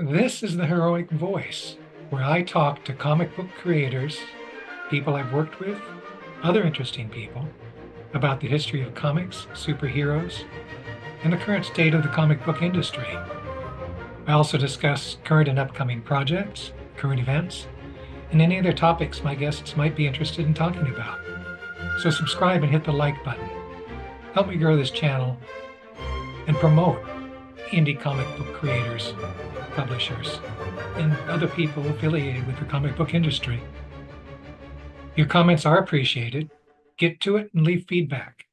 This is the Heroic Voice, where I talk to comic book creators, people I've worked with, other interesting people, about the history of comics, superheroes, and the current state of the comic book industry. I also discuss current and upcoming projects, current events, and any other topics my guests might be interested in talking about. So subscribe and hit the like button. Help me grow this channel and promote indie comic book creators, publishers, and other people affiliated with the comic book industry. Your comments are appreciated. Get to it and leave feedback,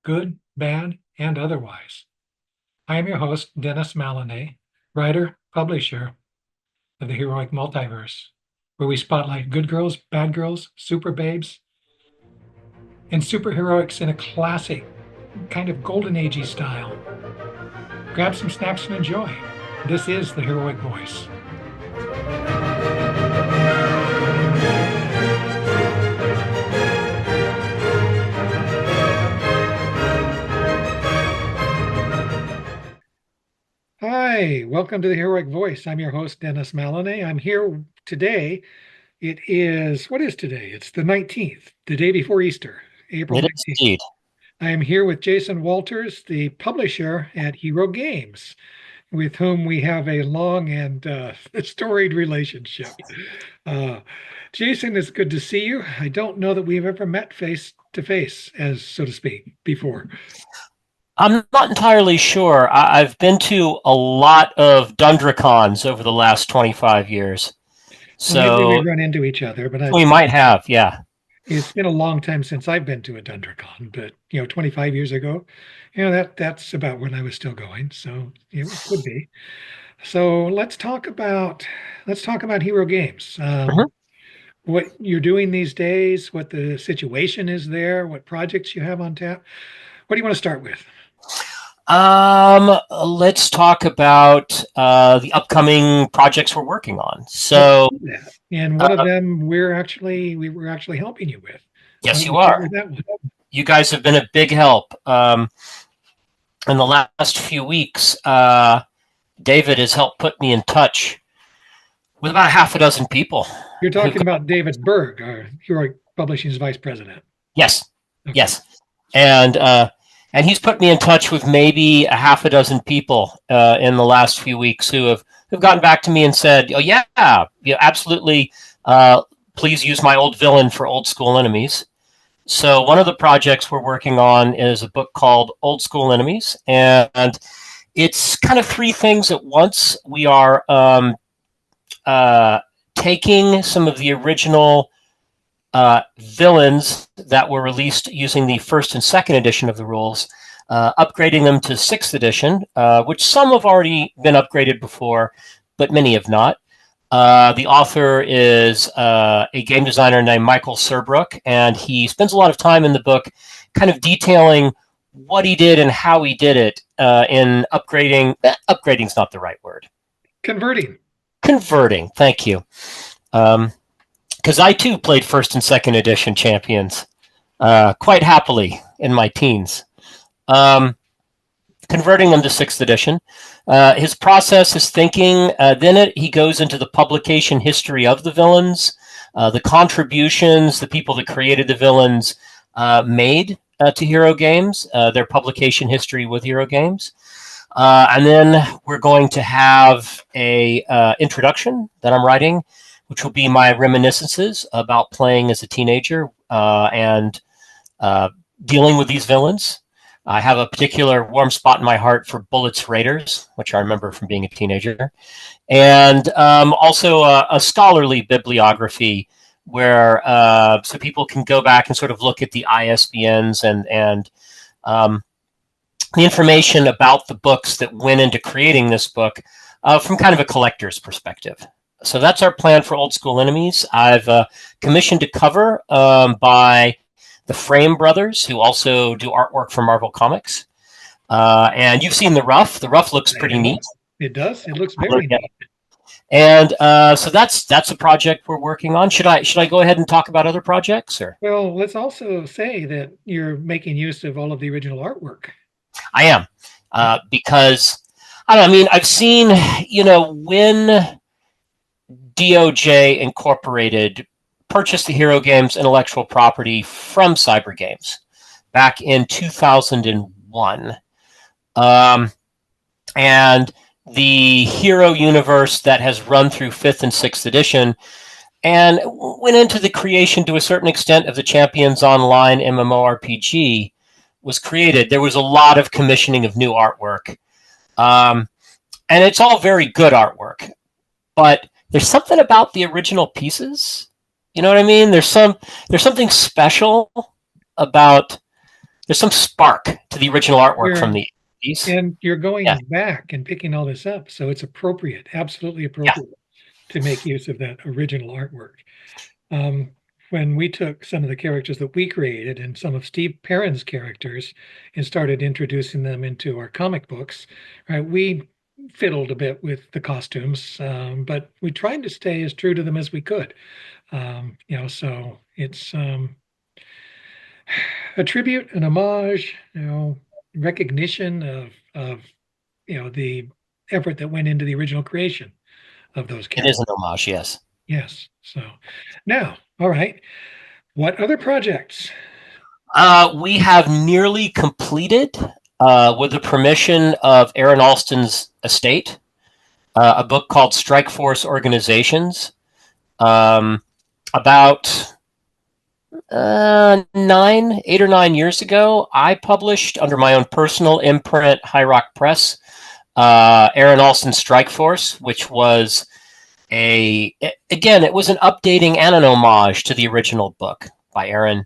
good, bad, and otherwise. I am your host, Dennis Maloney, writer, publisher of the Heroic Multiverse, where we spotlight good girls, bad girls, super babes, and superheroics in a classic, kind of golden agey style. Grab some snacks and enjoy. This is the Heroic Voice. Hi, welcome to the Heroic Voice. I'm your host, Dennis Maloney. I'm here today. What is today? It's the 19th, the day before Easter, April It is 19th. indeed. I am here with Jason Walters, the publisher at Hero Games, with whom we have a long and storied relationship. Jason, it's good to see you. I don't know that we've ever met face to face, as so to speak, before. I'm not entirely sure. I've been to a lot of Dundracons over the last 25 years. Well, maybe So we've run into each other, but we might have, yeah. it's been a long time since I've been to a Dundercon. But 25 years ago, that's about when I was still going. So it could be. So let's talk about Hero Games. Mhm. What you're doing these days, what the situation is there, what projects you have on tap. What do you want to start with? Let's talk about the upcoming projects we're working on. Let's So, do that. And one of uh, them we were actually helping you with. Why yes, don't you we start are. with that one? You guys have been a big help. In the last few weeks, David has helped put me in touch with about half a dozen people You're who've talking got, about David Berg, our Hero Publishing's vice president. yes, Okay. yes. And he's put me in touch with maybe a half a dozen people in the last few weeks who've gotten back to me and said, "Oh yeah, absolutely. Please use my old villain for old school enemies." So one of the projects we're working on is a book called Old School Enemies, and it's kind of three things at once. We are uh, taking some of the original villains that were released using the first and second edition of the rules, upgrading them to sixth edition, which some have already been upgraded before, but many have not. The author is a game designer named Michael Serbrook, and he spends a lot of time in the book kind of detailing what he did and how he did it in upgrading. Upgrading's not the right word. Converting. Converting. Thank you. Because I too played first and second edition champions quite happily in my teens. Um, Converting them to sixth edition. His process, his thinking, then he goes into the publication history of the villains, the contributions the people that created the villains made to Hero Games, their publication history with Hero Games. And then we're going to have a introduction that I'm writing, which will be my reminiscences about playing as a teenager and dealing with these villains. I have a particular warm spot in my heart for Bullett's Raiders, which I remember from being a teenager, and also a scholarly bibliography where so people can go back and sort of look at the ISBNs and the information about the books that went into creating this book from kind of a collector's perspective. So that's our plan for Old School Enemies. I've commissioned a cover by the Frame Brothers, who also do artwork for Marvel Comics. And you've seen the rough. The rough looks pretty neat. It does. It looks very neat. And so that's a project we're working on. Should I go ahead and talk about other projects? Or Well, let's also say that you're making use of all of the original artwork. I am because I don't know, I mean, I've seen, when DOJ Incorporated purchased the Hero Games intellectual property from Cyber Games back in 2001. And the Hero universe that has run through 5th and 6th edition and went into the creation to a certain extent of the Champions Online MMORPG was created. There was a lot of commissioning of new artwork. And it's all very good artwork. But there's something about the original pieces. You know what I mean? There's something special about, there's some spark to the original artwork from the 80s. And you're going back and picking all this up, so it's appropriate, absolutely appropriate to make use of that original artwork. When we took some of the characters that we created and some of Steve Perrin's characters and started introducing them into our comic books, right, we fiddled a bit with the costumes, but we tried to stay as true to them as we could. So it's a tribute, an homage, recognition of the effort that went into the original creation of those characters. It is an homage, yes. Yes. So now, all right. What other projects? We have nearly completed, with the permission of Aaron Alston's estate, a book called Strike Force Organizations. About 8 or 9 years ago, I published under my own personal imprint, High Rock Press, Aaron Alston's Strike Force, which was it was an updating and an homage to the original book by Aaron,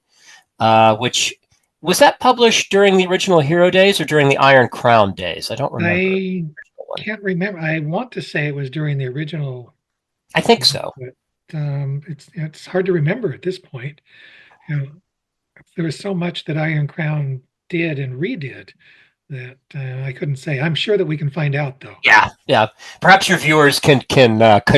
which was that published during the original Hero days or during the Iron Crown days? I don't remember. I can't remember. I want to say it was during the original. I think so. But it's hard to remember at this point. There was so much that Iron Crown did and redid that I couldn't say. I'm sure that we can find out, though. Yeah. Perhaps your viewers can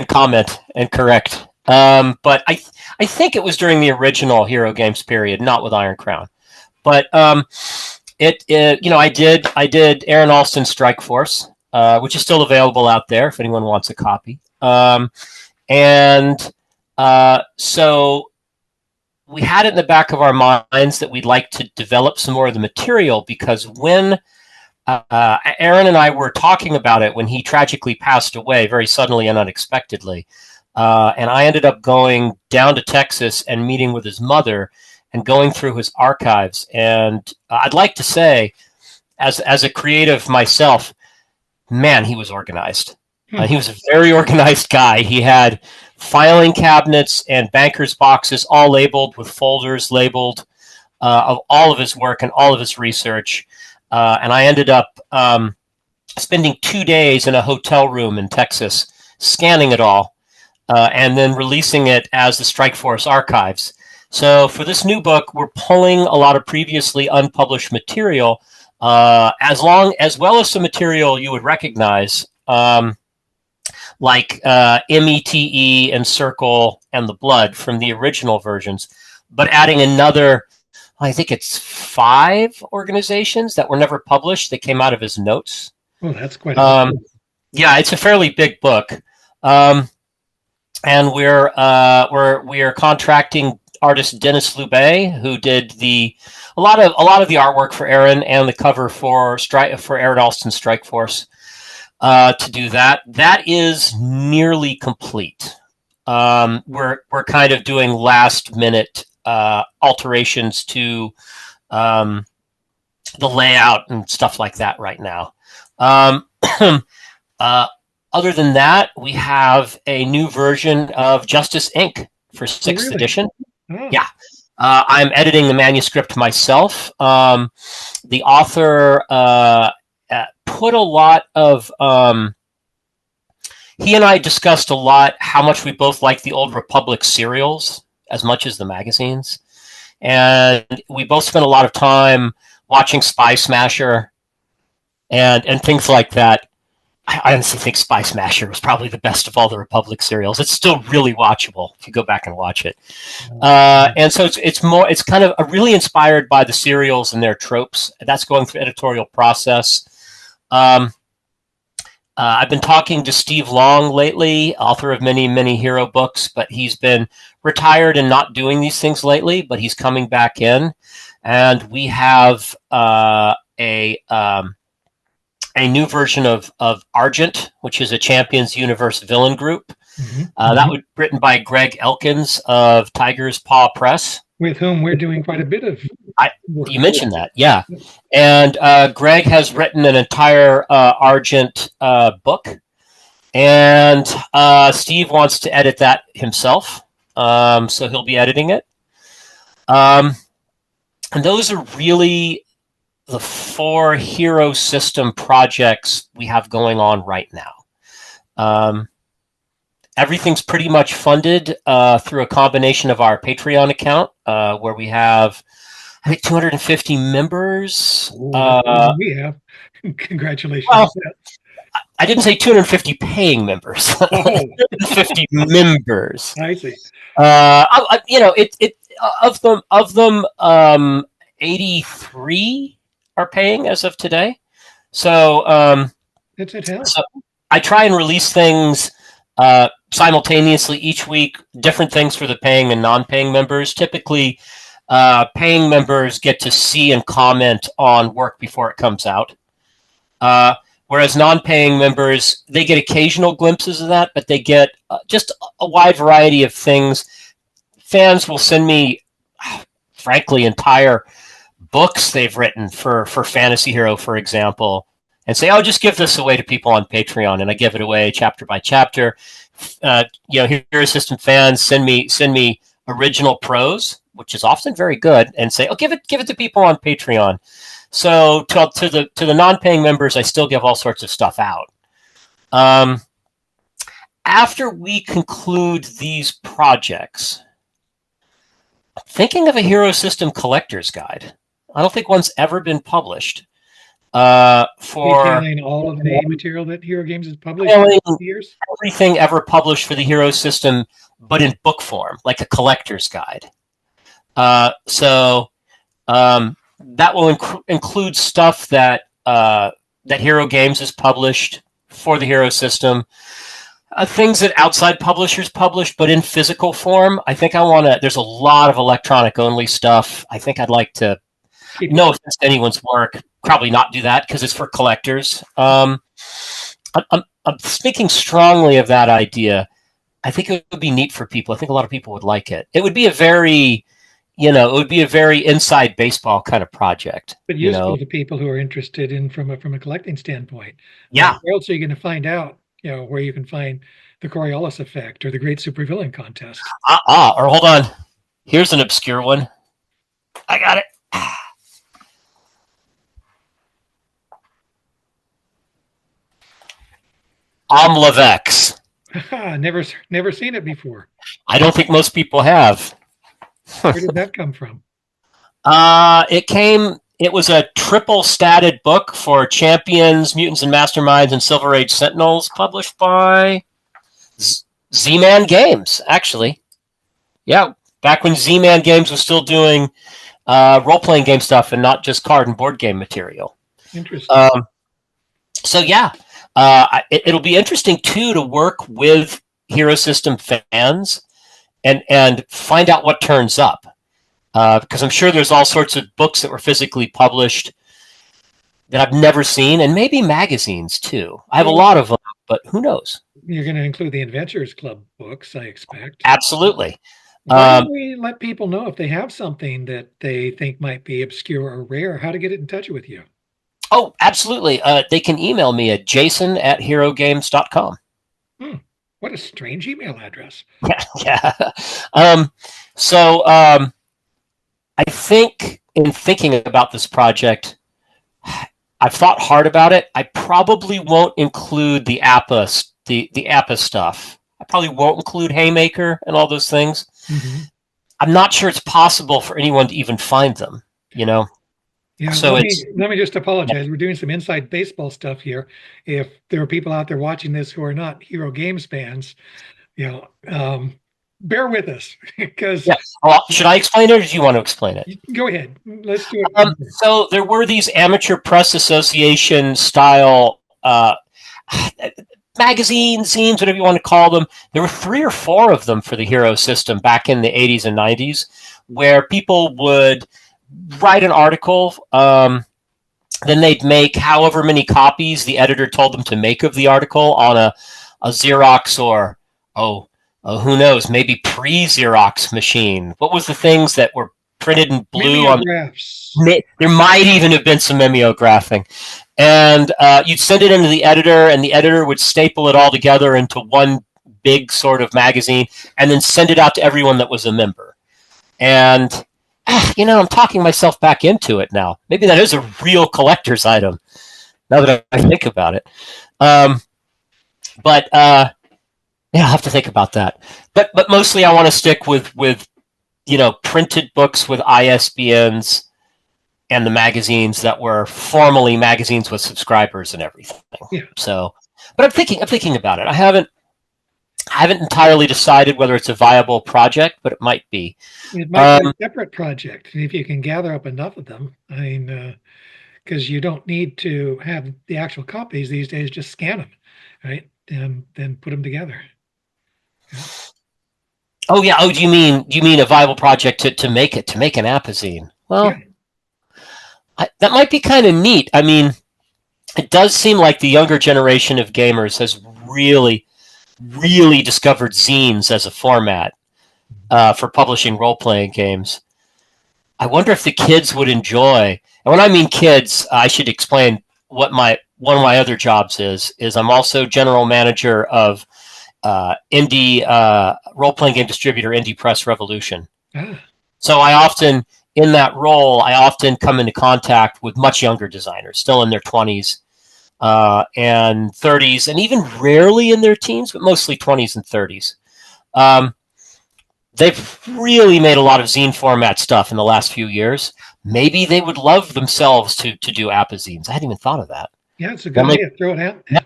comment and correct. But I think it was during the original Hero Games period, not with Iron Crown. But I did Aaron Alston's Strike Force, which is still available out there if anyone wants a copy. So we had it in the back of our minds that we'd like to develop some more of the material, because when Aaron and I were talking about it when he tragically passed away very suddenly and unexpectedly, and I ended up going down to Texas and meeting with his mother and going through his archives. And I'd like to say, as a creative myself, man, he was organized. He was a very organized guy. He had filing cabinets and banker's boxes all labeled with folders labeled of all of his work and all of his research. And I ended up spending 2 days in a hotel room in Texas, scanning it all, and then releasing it as the Strike Force Archives. So for this new book, we're pulling a lot of previously unpublished material, as well as some material you would recognize, like METE and Circle and the Blood from the original versions, but adding another, I think it's 5 organizations that were never published that came out of his notes. Oh, that's quite yeah, it's a fairly big book. And we are contracting artist Dennis Loubet, who did a lot of the artwork for Aaron and the cover for Aaron Alston's Strike Force, to do that. That is nearly complete. We're kind of doing last minute alterations to the layout and stuff like that right now. Other than that, we have a new version of Justice Inc. for 6th edition. Oh. Yeah. I'm editing the manuscript myself. The author put a lot of... he and I discussed a lot how much we both like the Old Republic serials as much as the magazines. And we both spent a lot of time watching Spy Smasher and things like that. I honestly think Spy Smasher was probably the best of all the Republic serials. It's still really watchable if you go back and watch it. And so it's kind of really inspired by the serials and their tropes. That's going through editorial process. I've been talking to Steve Long lately, author of many, many hero books, but he's been retired and not doing these things lately, but he's coming back in. And we have a new version of Argent, which is a Champions Universe villain group. That was written by Greg Elkins of Tiger's Paw Press. With whom we're doing quite a bit of work. You mentioned that, yeah. And Greg has written an entire Argent book, and Steve wants to edit that himself, so he'll be editing it. And those are really the 4 hero system projects we have going on right now. Everything's pretty much funded through a combination of our Patreon account, where we have, I think, 250 members. We have. Congratulations. Well, I didn't say 250 paying members. 250 members. I see. Of them, 83 are paying as of today. So, so I try and release things simultaneously each week, different things for the paying and non-paying members. Typically, paying members get to see and comment on work before it comes out. Whereas non-paying members, they get occasional glimpses of that, but they get just a wide variety of things. Fans will send me, frankly, entire books they've written for Fantasy Hero, for example, and say, "Oh, just give this away to people on Patreon," and I give it away chapter by chapter. Hero System fans send me original prose, which is often very good, and say, "Oh, give it to people on Patreon." So to the non-paying members, I still give all sorts of stuff out. After we conclude these projects, I'm thinking of a Hero System collector's guide. I don't think one's ever been published. Detailing all of the material that Hero Games has published over the years? Everything ever published for the Hero System, but in book form, like a collector's guide. So that will include stuff that Hero Games has published for the Hero System. Things that outside publishers publish, but in physical form. I think there's a lot of electronic only stuff. I think I'd like to, no offense to anyone's work, probably not do that because it's for collectors. I'm speaking strongly of that idea. I think it would be neat for people. I think a lot of people would like it. It would be a very, inside baseball kind of project. But useful to people who are interested in from a collecting standpoint. Yeah. Where else are you going to find out, where you can find the Coriolis effect or the Great Supervillain Contest? Or hold on. Here's an obscure one. I got it. Omlavex. Never seen it before. I don't think most people have. Where did that come from? It was a triple statted book for Champions, Mutants and Masterminds, and Silver Age Sentinels, published by Z-Man Games, actually. Yeah, back when Z-Man Games was still doing role-playing game stuff and not just card and board game material. Interesting. So yeah, it'll be interesting too to work with Hero System fans and find out what turns up, because I'm sure there's all sorts of books that were physically published that I've never seen, and maybe magazines too. I have a lot of them, but who knows? You're going to include the Adventurers Club books, I expect. Absolutely. Why don't we let people know if they have something that they think might be obscure or rare, how to get it in touch with you? Oh, absolutely. They can email me at jason@herogames.com. What a strange email address. Yeah. I think in thinking about this project, I've thought hard about it. I probably won't include the APA stuff. I probably won't include Haymaker and all those things. Mm-hmm. I'm not sure it's possible for anyone to even find them, Yeah. So let me just apologize. We're doing some inside baseball stuff here. If there are people out there watching this who are not Hero Games fans, bear with us because. Yeah. Well, should I explain it, or do you want to explain it? Go ahead. Let's do it. So there were these Amateur Press Association style. magazines, zines, whatever you want to call them. There were 3 or 4 of them for the Hero system back in the 80s and 90s, where people would write an article. Then they'd make however many copies the editor told them to make of the article on a Xerox or, oh, who knows, maybe pre-Xerox machine. What was the things that were printed in blue on? Mimeographs. There might even have been some mimeographing. And you'd send it into the editor, and the editor would staple it all together into one big sort of magazine, and then send it out to everyone that was a member. And I'm talking myself back into it now. Maybe that is a real collector's item. Now that I think about it, but yeah, I'll have to think about that. But mostly, I want to stick with printed books with ISBNs and the magazines that were formally magazines with subscribers and everything. Yeah. So, but I'm thinking about it. I haven't entirely decided whether it's a viable project, but it might be. It might be a separate project, and if you can gather up enough of them, I mean, because you don't need to have the actual copies these days, just scan them, right, and then put them together. Yeah. Oh yeah. Oh, do you mean a viable project to make an apazine? Well, Yeah. that might be kind of neat. I mean, it does seem like the younger generation of gamers has really discovered zines as a format for publishing role-playing games. I wonder if the kids would enjoy. And when I mean kids, I should explain what one of my other jobs is I'm also general manager of indie role-playing game distributor Indie Press Revolution. Ah. So in that role, I often come into contact with much younger designers, still in their 20s and 30s, and even rarely in their teens, but mostly 20s and 30s. They've really made a lot of zine format stuff in the last few years. Maybe they would love themselves to do apazines. I hadn't even thought of that. Yeah, it's a good idea. Throw it out. Yeah,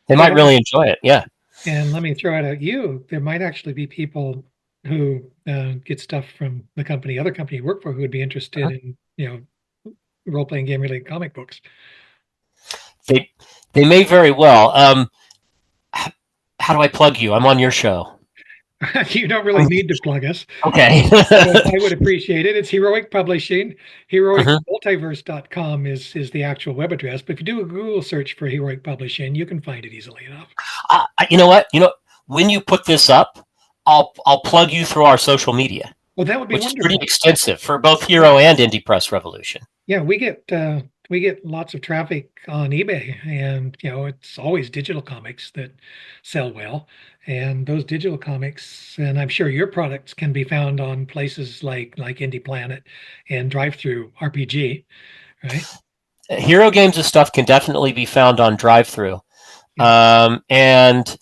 they might really enjoy it. Yeah. And let me throw it at you. There might actually be people who get stuff from the other company you work for, who would be interested in, role-playing game-related comic books. They may very well. How do I plug you? I'm on your show. You don't really need to plug us. Okay. I would appreciate it. It's Heroic Publishing. HeroicMultiverse.com is the actual web address. But if you do a Google search for Heroic Publishing, you can find it easily enough. You know what? When you put this up, I'll plug you through our social media. Well, that would be wonderful. Which is pretty extensive for both Hero and Indie Press Revolution. Yeah, we get lots of traffic on eBay, and it's always digital comics that sell well. And those digital comics, and I'm sure your products can be found on places like Indie Planet and Drive-Thru RPG, right? Hero Games' stuff can definitely be found on Drive-Thru, and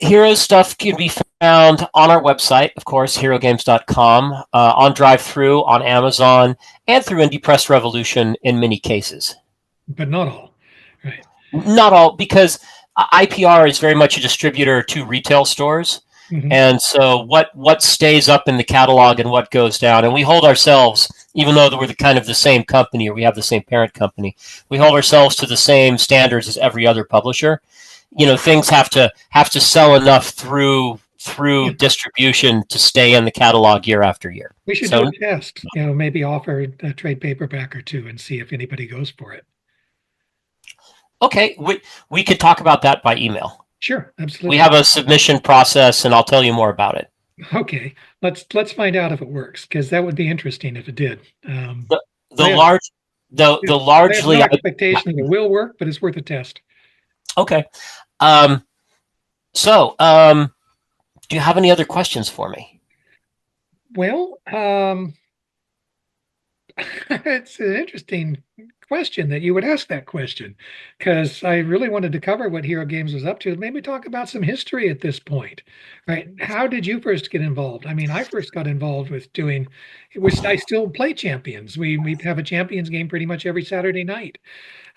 Hero stuff can be found on our website, of course, herogames.com, on Drive-Thru, on Amazon, and through Indie Press Revolution in many cases. But not all, right? Not all, because IPR is very much a distributor to retail stores. Mm-hmm. And so what stays up in the catalog and what goes down, and we hold ourselves, even though we're the same company, or we have the same parent company, we hold ourselves to the same standards as every other publisher. Things have to sell enough through distribution to stay in the catalog year after year. We should do a test, maybe offer a trade paperback or two and see if anybody goes for it. Okay, we could talk about that by email. Sure, absolutely. We have a submission process, and I'll tell you more about it. Okay, let's find out if it works, because that would be interesting if it did. The largely I have no expectation that it will work, but it's worth a test. Okay. So, do you have any other questions for me? Well, it's an interesting question that you would ask that question, because I really wanted to cover what Hero Games was up to. Maybe talk about some history at this point, right? How did you first get involved? I mean, I first got involved with I still play Champions. We have a Champions game pretty much every Saturday night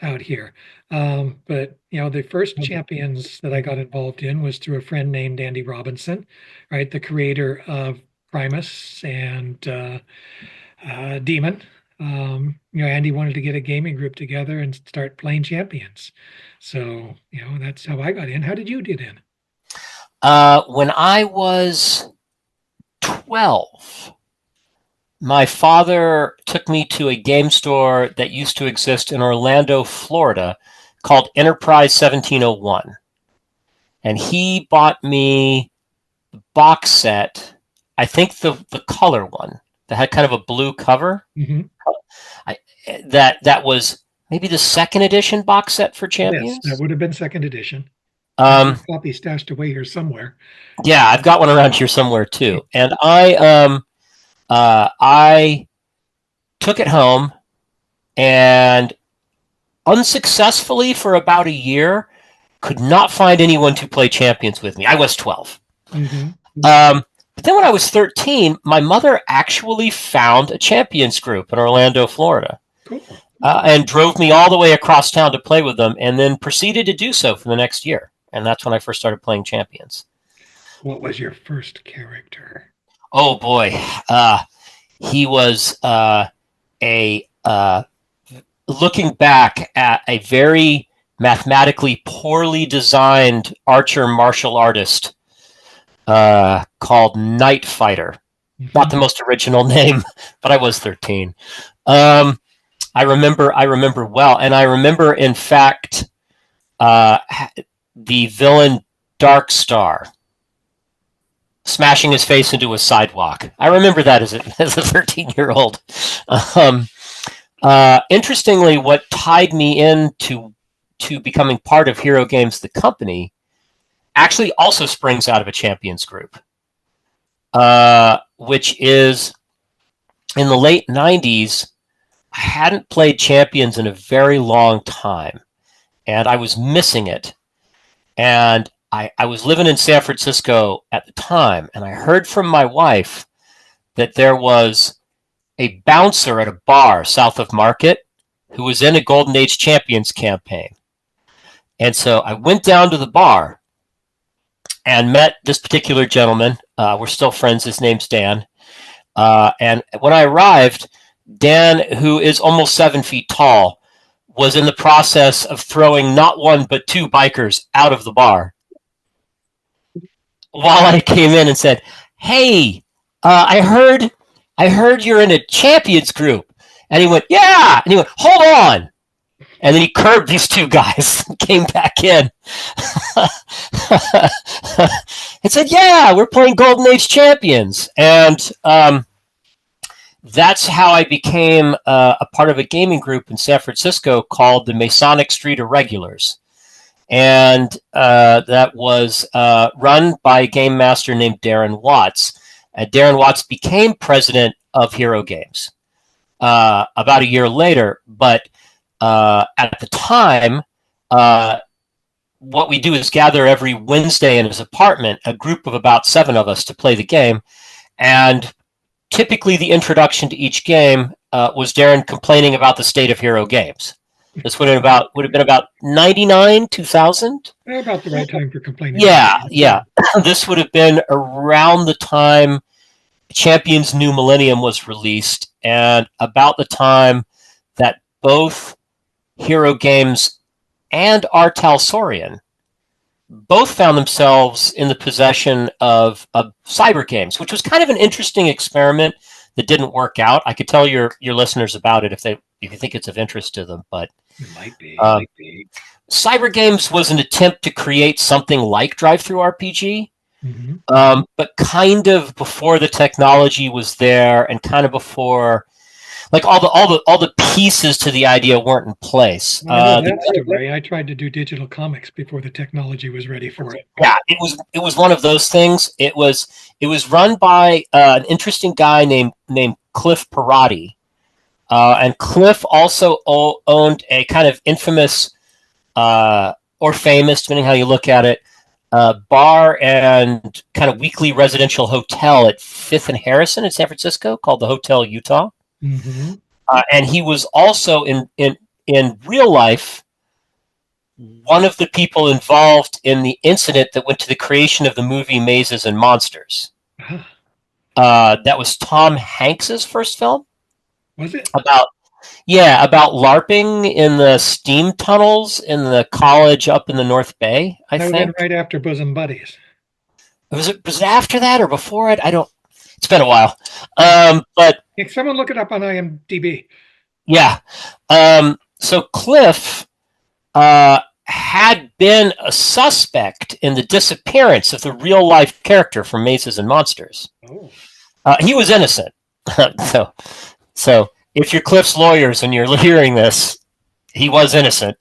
out here. But the first Champions that I got involved in was through a friend named Andy Robinson, right? The creator of Primus and Demon. Andy wanted to get a gaming group together and start playing Champions. So, that's how I got in. How did you get in? When I was 12, my father took me to a game store that used to exist in Orlando, Florida, called Enterprise 1701. And he bought me the box set, I think the color one that had kind of a blue cover. Mm-hmm. I, that was maybe the second edition box set for Yes, that Champions. would have been second edition. I have Um, a copy stashed away here somewhere. yeah, I've got one around here somewhere too. And I took it home and unsuccessfully for about a year could not find anyone to play Champions with me. I was 12. Mm-hmm. But then when I was 13, my mother actually found a Champions group in Orlando, Florida, Cool. and drove me all the way across town to play with them, and then proceeded to do so for the next year. And that's when I first started playing Champions. What was your first character? Oh boy, he was a looking back at a very mathematically poorly designed archer martial artist called Night Fighter. Mm-hmm. Not the most original name, but I was 13. I remember well, and I remember, in fact, the villain Dark Star smashing his face into a sidewalk. I remember that as a 13-year-old. Interestingly, what tied me into becoming part of Hero Games, the company, actually also springs out of a Champions group, which is in the late 90s. I hadn't played Champions in a very long time, and I was missing it. And I was living in San Francisco at the time, and I heard from my wife that there was a bouncer at a bar south of Market who was in a Golden Age Champions campaign. And so I went down to the bar and met this particular gentleman. We're still friends. His name's Dan. And when I arrived, Dan, who is almost 7 feet tall, was in the process of throwing not one but two bikers out of the bar. While I came in and said, "Hey, I heard you're in a Champions group," and he went, "Yeah," and he went, "Hold on," and then he curbed these two guys and came back in and said, "Yeah, we're playing Golden Age Champions," and that's how I became a part of a gaming group in San Francisco called the Masonic Street Irregulars. And that was run by a game master named Darren Watts. Darren Watts became president of Hero Games about a year later. But at the time, what we do is gather every Wednesday in his apartment, a group of about 7 of us, to play the game. And typically the introduction to each game was Darren complaining about the state of Hero Games. This would have been about 99, 2000. About the right time for complaining. Yeah. This would have been around the time Champions New Millennium was released, and about the time that both Hero Games and Artalsorian both found themselves in the possession of cyber games, which was kind of an interesting experiment that didn't work out. I could tell your listeners about it if you think it's of interest to them, but it might be. Cyber Games was an attempt to create something like drive-through RPG, but kind of before the technology was there, and kind of before, like, all the pieces to the idea weren't in place. I know that story. I tried to do digital comics before the technology was ready for it. Yeah, it was one of those things. It was run by an interesting guy named Cliff Parati. And Cliff also owned a kind of infamous or famous, depending how you look at it, bar and kind of weekly residential hotel at 5th and Harrison in San Francisco called the Hotel Utah. Mm-hmm. And he was also in real life one of the people involved in the incident that went to the creation of the movie Mazes and Monsters. That was Tom Hanks's first film. Was it? about about LARPing in the steam tunnels in the college up in the North Bay, I That would have been think. right after Bosom Buddies. Was it after that or before it? I don't. It's been a while. Yeah. But If someone look it up on IMDb. yeah. So Cliff had been a suspect in the disappearance of the real life character from Mazes and Monsters. Oh. He was innocent. so if you're Cliff's lawyers and you're hearing this, he was innocent.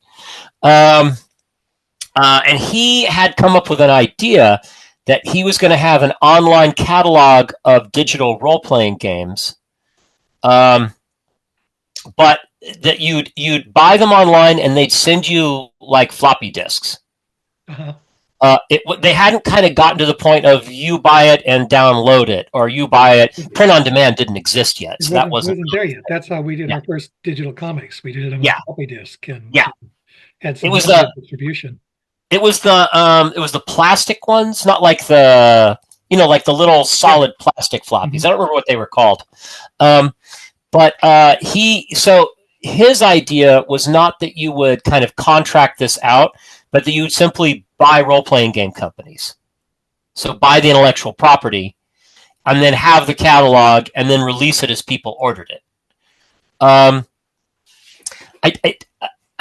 And he had come up with an idea that he was going to have an online catalog of digital role-playing games, but that you'd buy them online and they'd send you like floppy disks. Uh-huh. They hadn't kind of gotten to the point of you buy it and download it, or you buy it. Print on demand didn't exist yet, so that wasn't there yet. That's how we did our first digital comics. We did it on a floppy disk and had some distribution. It was the plastic ones, not like the like the little solid plastic floppies. Mm-hmm. I don't remember what they were called. But his idea was not that you would kind of contract this out, but that you would simply buy role-playing game companies. So buy the intellectual property and then have the catalog and then release it as people ordered it. I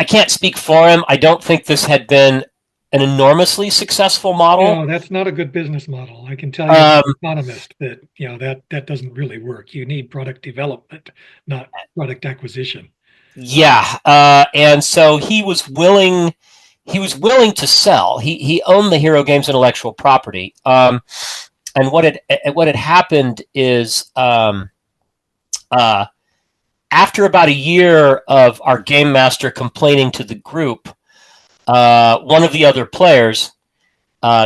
can't speak for him. I don't think this had been an enormously successful model. No, that's not a good business model. I can tell you as an economist that that doesn't really work. You need product development, not product acquisition. Yeah, and so he was willing to sell. He owned the Hero Games intellectual property. And what had happened is after about a year of our game master complaining to the group, one of the other players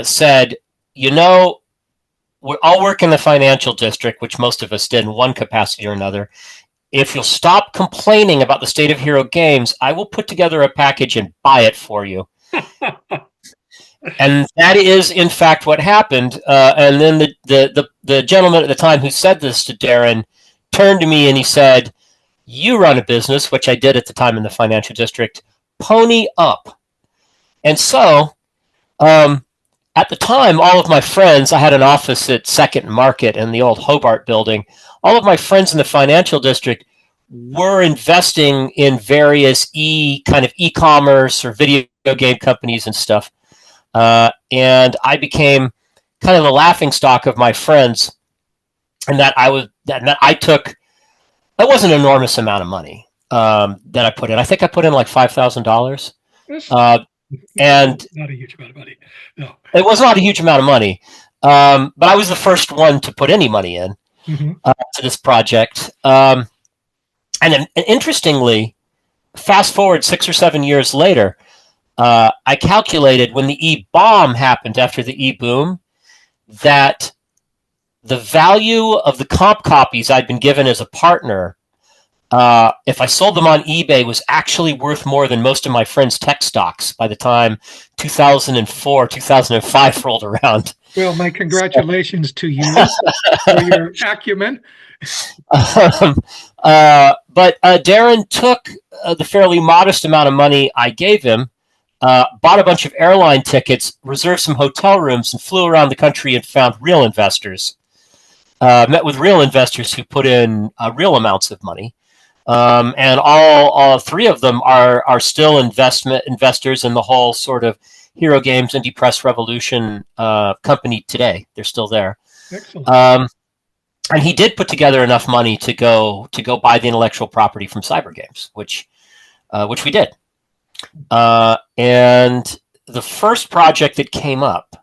said, we're all work in the financial district, which most of us did in one capacity or another. If you'll stop complaining about the state of Hero Games, I will put together a package and buy it for you. And that is, in fact, what happened. And then the gentleman at the time who said this to Darren turned to me and he said, "You run a business," which I did at the time in the financial district. "Pony up." And so, at the time, all of my friends, I had an office at Second Market in the old Hobart building. All of my friends in the financial district were investing in various kind of e-commerce or video game companies and stuff. And I became kind of the laughingstock of my friends, and that I took. That was an enormous amount of money that I put in. I think I put in like $5,000. And not a huge amount of money. No, it was not a huge amount of money. But I was the first one to put any money in to this project. And interestingly, fast forward 6 or 7 years later, I calculated when the e-bomb happened after the e-boom that the value of the comp copies I'd been given as a partner, if I sold them on eBay, was actually worth more than most of my friends' tech stocks by the time 2004, 2005 rolled around. Well, my congratulations to you for your acumen. But Darren took the fairly modest amount of money I gave him, bought a bunch of airline tickets, reserved some hotel rooms, and flew around the country and found real investors. Met with real investors who put in real amounts of money. And all three of them are still investors in the whole sort of Hero Games Indie Press Revolution company today. They're still there. Excellent. And he did put together enough money to go buy the intellectual property from Cyber Games, which we did. And the first project that came up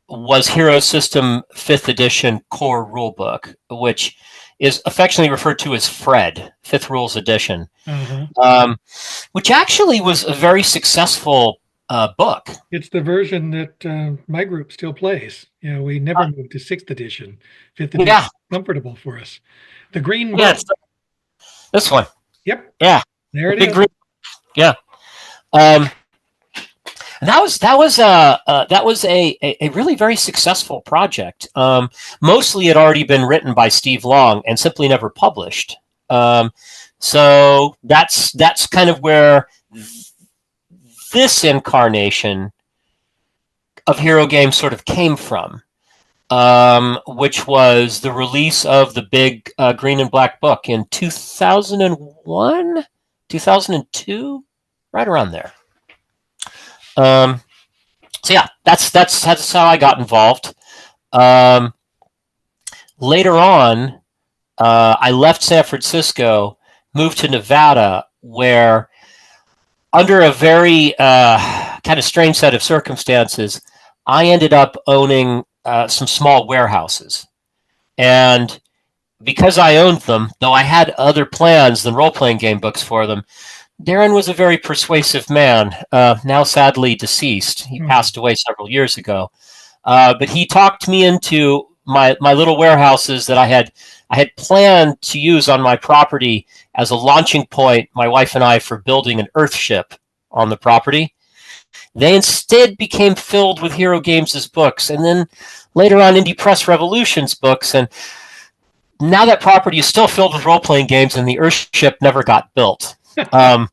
was Hero System 5th Edition Core Rulebook, which is affectionately referred to as FRED, 5th Rules Edition, which actually was a very successful book. It's the version that my group still plays. We never moved to 6th edition. 5th edition is comfortable for us. The green book. Yeah, this one. Yep. Yeah. There it is. Green. Yeah. That was a really very successful project. Mostly had already been written by Steve Long and simply never published. So that's kind of where this incarnation of Hero Games sort of came from, which was the release of the big green and black book in 2001, 2002, right around there. So yeah, that's how I got involved. Later on, I left San Francisco, moved to Nevada, where under a very kind of strange set of circumstances, I ended up owning some small warehouses. And because I owned them, though I had other plans than role-playing game books for them, Darren was a very persuasive man, now sadly deceased. He passed away several years ago. But he talked me into my little warehouses that I had planned to use on my property as a launching point, my wife and I, for building an Earthship on the property. They instead became filled with Hero Games' books, and then later on Indie Press Revolution's books, and now that property is still filled with role-playing games, and the Earthship never got built. But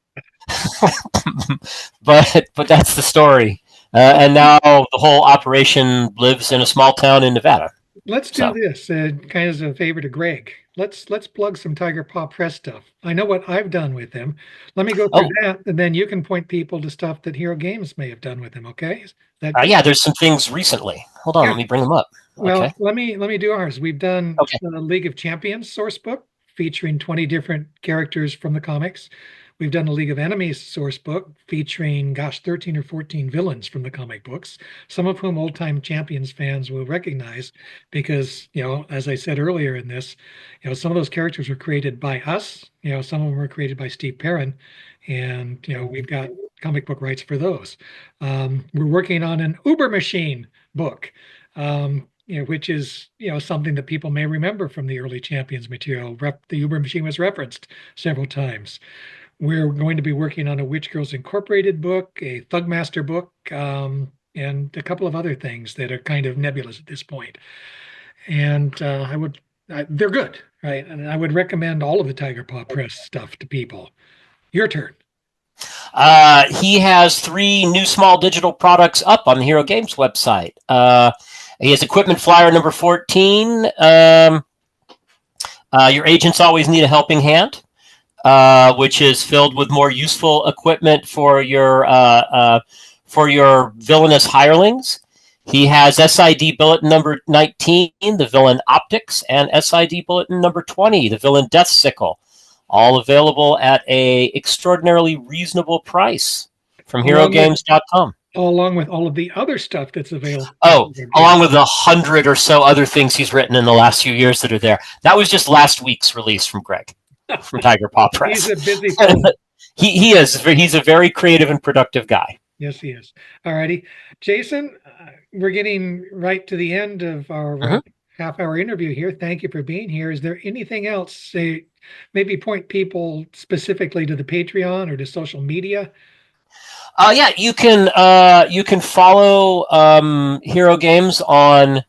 that's the story. And now the whole operation lives in a small town in Nevada. Let's do this kind of as a favor to Greg. Let's plug some Tiger Paw Press stuff. I know what I've done with them. Let me go through that, and then you can point people to stuff that Hero Games may have done with them. Okay? Is that yeah, there's some things recently. Hold on, let me bring them up. Well, let me do ours. We've done the League of Champions source book featuring 20 different characters from the comics. We've done a League of Enemies source book featuring, 13 or 14 villains from the comic books, some of whom old-time Champions fans will recognize because, as I said earlier in this, some of those characters were created by us, some of them were created by Steve Perrin, and, we've got comic book rights for those. We're working on an Uber Machine book, which is, something that people may remember from the early Champions material. The Uber Machine was referenced several times. We're going to be working on a Witch Girls Incorporated book, a Thugmaster book, and a couple of other things that are kind of nebulous at this point. And they're good, right? And I would recommend all of the Tiger Paw Press stuff to people. Your turn. He has 3 new small digital products up on the Hero Games website. He has Equipment Flyer number 14. Your agents always need a helping hand. Which is filled with more useful equipment for your villainous hirelings. He has SID Bulletin number 19, the Villain Optics, and SID Bulletin number 20, the Villain Death Sickle, all available at a extraordinarily reasonable price from HeroGames.com. Along with all of the other stuff that's available. Along with 100 or so other things he's written in the last few years that are there. That was just last week's release from Greg. From Tiger Paw Press. He's a busy fellow. He is. He's a very creative and productive guy. Yes, he is. All righty. Jason, we're getting right to the end of our half-hour interview here. Thank you for being here. Is there anything else? Maybe point people specifically to the Patreon or to social media? Yeah, you can follow Hero Games on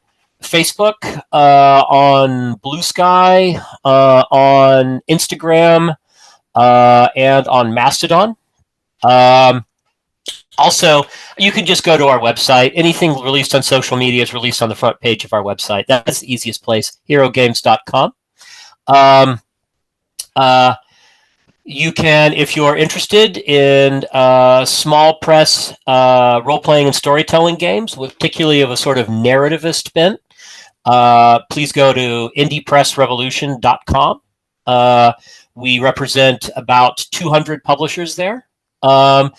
Facebook, on Blue Sky, on Instagram, and on Mastodon. Also, you can just go to our website. Anything released on social media is released on the front page of our website. That's the easiest place, herogames.com. You can, if you're interested in small press role-playing and storytelling games, particularly of a sort of narrativist bent, please go to indiepressrevolution.com. We represent about 200 publishers there. And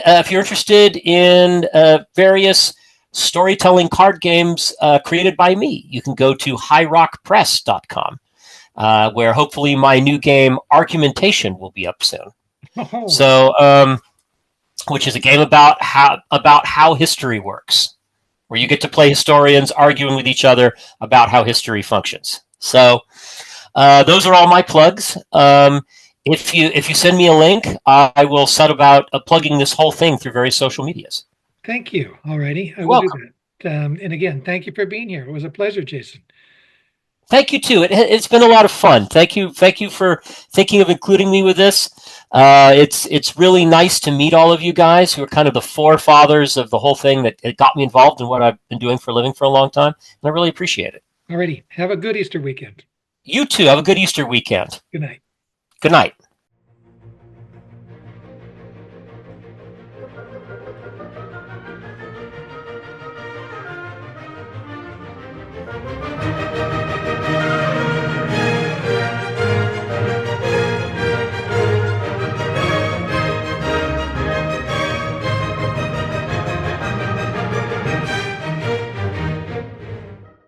if you're interested in various storytelling card games created by me, you can go to highrockpress.com, where hopefully my new game Argumentation will be up soon. So, which is a game about how history works, where you get to play historians arguing with each other about how history functions. So those are all my plugs. If you send me a link, I will set about plugging this whole thing through various social medias. Thank you. Alrighty, I will welcome. do that. And again, thank you for being here. It was a pleasure, Jason. Thank you too. It's been a lot of fun. Thank you for thinking of including me with this. It's really nice to meet all of you guys who are kind of the forefathers of the whole thing that it got me involved in what I've been doing for a living for a long time, and I really appreciate it. Alrighty. Have a good Easter weekend. You too. Have a good Easter weekend. Good night. Good night.